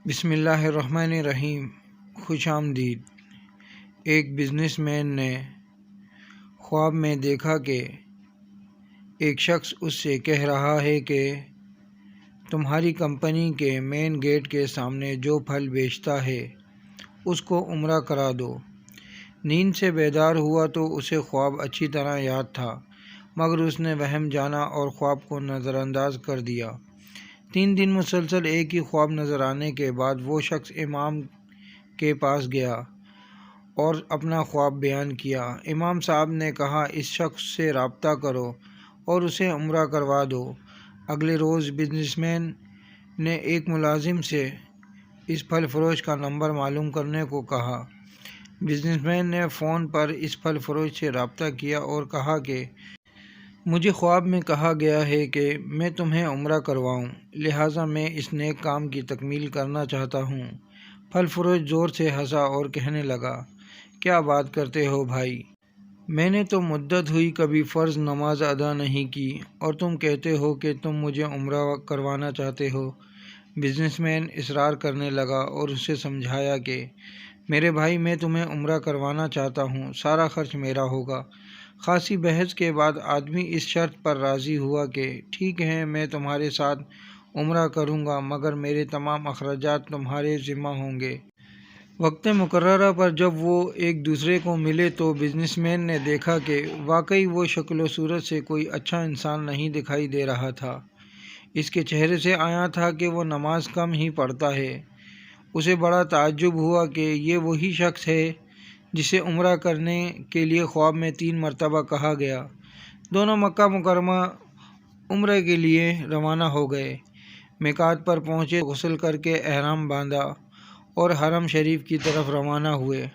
بسم اللہ الرحمن الرحیم۔ خوش آمدید۔ ایک بزنس مین نے خواب میں دیکھا کہ ایک شخص اس سے کہہ رہا ہے کہ تمہاری کمپنی کے مین گیٹ کے سامنے جو پھل بیچتا ہے اس کو عمرہ کرا دو۔ نیند سے بیدار ہوا تو اسے خواب اچھی طرح یاد تھا، مگر اس نے وہم جانا اور خواب کو نظر انداز کر دیا۔ 3 دن مسلسل ایک ہی خواب نظر آنے کے بعد وہ شخص امام کے پاس گیا اور اپنا خواب بیان کیا۔ امام صاحب نے کہا، اس شخص سے رابطہ کرو اور اسے عمرہ کروا دو۔ اگلے روز بزنس مین نے ایک ملازم سے اس پھل فروش کا نمبر معلوم کرنے کو کہا۔ بزنس مین نے فون پر اس پھل فروش سے رابطہ کیا اور کہا کہ مجھے خواب میں کہا گیا ہے کہ میں تمہیں عمرہ کرواؤں، لہٰذا میں اس نیک کام کی تکمیل کرنا چاہتا ہوں۔ پھل فروش زور سے ہنسا اور کہنے لگا، کیا بات کرتے ہو بھائی، میں نے تو مدت ہوئی کبھی فرض نماز ادا نہیں کی اور تم کہتے ہو کہ تم مجھے عمرہ کروانا چاہتے ہو۔ بزنس مین اصرار کرنے لگا اور اسے سمجھایا کہ میرے بھائی، میں تمہیں عمرہ کروانا چاہتا ہوں، سارا خرچ میرا ہوگا۔ خاصی بحث کے بعد آدمی اس شرط پر راضی ہوا کہ ٹھیک ہے، میں تمہارے ساتھ عمرہ کروں گا، مگر میرے تمام اخراجات تمہارے ذمہ ہوں گے۔ وقت مقررہ پر جب وہ ایک دوسرے کو ملے تو بزنس مین نے دیکھا کہ واقعی وہ شکل و صورت سے کوئی اچھا انسان نہیں دکھائی دے رہا تھا۔ اس کے چہرے سے عیاں تھا کہ وہ نماز کم ہی پڑھتا ہے۔ اسے بڑا تعجب ہوا کہ یہ وہی شخص ہے جسے عمرہ کرنے کے لیے خواب میں 3 مرتبہ کہا گیا۔ دونوں مکہ مکرمہ عمرہ کے لیے روانہ ہو گئے۔ میقات پر پہنچے، غسل کر کے احرام باندھا اور حرم شریف کی طرف روانہ ہوئے۔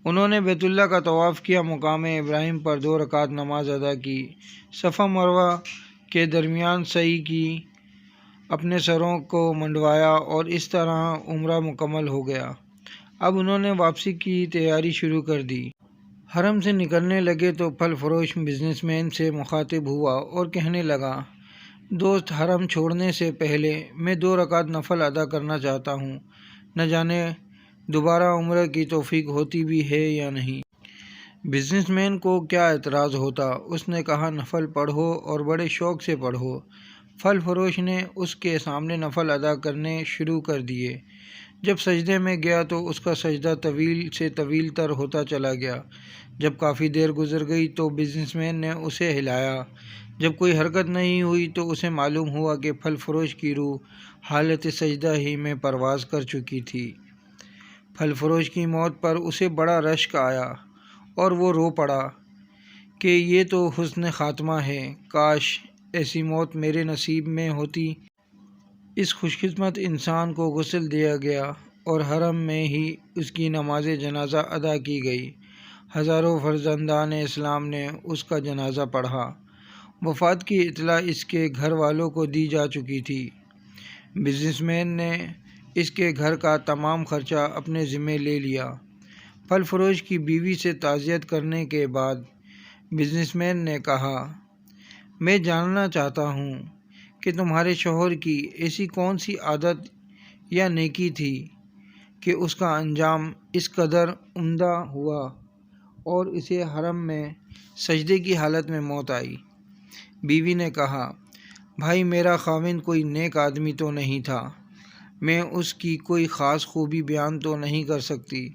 انہوں نے بیت اللہ کا طواف کیا، مقام ابراہیم پر 2 رکعت نماز ادا کی، صفا مروہ کے درمیان سعی کی، اپنے سروں کو منڈوایا اور اس طرح عمرہ مکمل ہو گیا۔ اب انہوں نے واپسی کی تیاری شروع کر دی۔ حرم سے نکلنے لگے تو پھل فروش بزنس مین سے مخاطب ہوا اور کہنے لگا، دوست، حرم چھوڑنے سے پہلے میں 2 رکعت نفل ادا کرنا چاہتا ہوں، نہ جانے دوبارہ عمرہ کی توفیق ہوتی بھی ہے یا نہیں۔ بزنس مین کو کیا اعتراض ہوتا، اس نے کہا، نفل پڑھو اور بڑے شوق سے پڑھو۔ پھل فروش نے اس کے سامنے نفل ادا کرنے شروع کر دیے۔ جب سجدے میں گیا تو اس کا سجدہ طویل سے طویل تر ہوتا چلا گیا۔ جب کافی دیر گزر گئی تو بزنس مین نے اسے ہلایا۔ جب کوئی حرکت نہیں ہوئی تو اسے معلوم ہوا کہ پھل فروش کی روح حالت سجدہ ہی میں پرواز کر چکی تھی۔ پھل فروش کی موت پر اسے بڑا رشک آیا اور وہ رو پڑا کہ یہ تو حسن خاتمہ ہے، کاش ایسی موت میرے نصیب میں ہوتی۔ اس خوش قسمت انسان کو غسل دیا گیا اور حرم میں ہی اس کی نماز جنازہ ادا کی گئی۔ ہزاروں فرزندان اسلام نے اس کا جنازہ پڑھا۔ وفات کی اطلاع اس کے گھر والوں کو دی جا چکی تھی۔ بزنس مین نے اس کے گھر کا تمام خرچہ اپنے ذمہ لے لیا۔ پھل فروش کی بیوی سے تعزیت کرنے کے بعد بزنس مین نے کہا، میں جاننا چاہتا ہوں کہ تمہارے شوہر کی ایسی کون سی عادت یا نیکی تھی کہ اس کا انجام اس قدر عمدہ ہوا اور اسے حرم میں سجدے کی حالت میں موت آئی۔ بیوی نے کہا، بھائی، میرا خاوند کوئی نیک آدمی تو نہیں تھا، میں اس کی کوئی خاص خوبی بیان تو نہیں کر سکتی،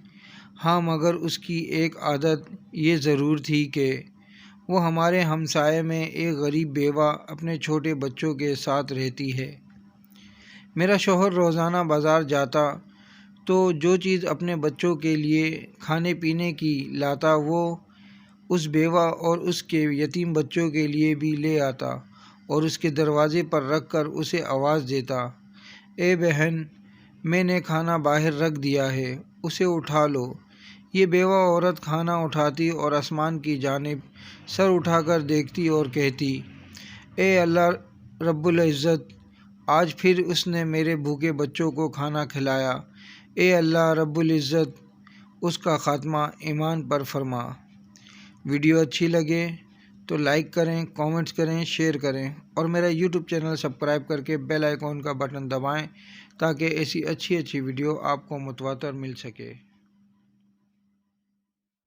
ہاں مگر اس کی ایک عادت یہ ضرور تھی کہ وہ ہمارے ہمسائے میں ایک غریب بیوہ اپنے چھوٹے بچوں کے ساتھ رہتی ہے۔ میرا شوہر روزانہ بازار جاتا تو جو چیز اپنے بچوں کے لیے کھانے پینے کی لاتا وہ اس بیوہ اور اس کے یتیم بچوں کے لیے بھی لے آتا اور اس کے دروازے پر رکھ کر اسے آواز دیتا، اے بہن، میں نے کھانا باہر رکھ دیا ہے، اسے اٹھا لو۔ یہ بیوہ عورت کھانا اٹھاتی اور آسمان کی جانب سر اٹھا کر دیکھتی اور کہتی، اے اللہ رب العزت، آج پھر اس نے میرے بھوکے بچوں کو کھانا کھلایا، اے اللہ رب العزت، اس کا خاتمہ ایمان پر فرما۔ ویڈیو اچھی لگے تو لائک کریں، کامنٹس کریں، شیئر کریں اور میرا یوٹیوب چینل سبسکرائب کر کے بیل آئیکن کا بٹن دبائیں تاکہ ایسی اچھی ویڈیو آپ کو متواتر مل سکے۔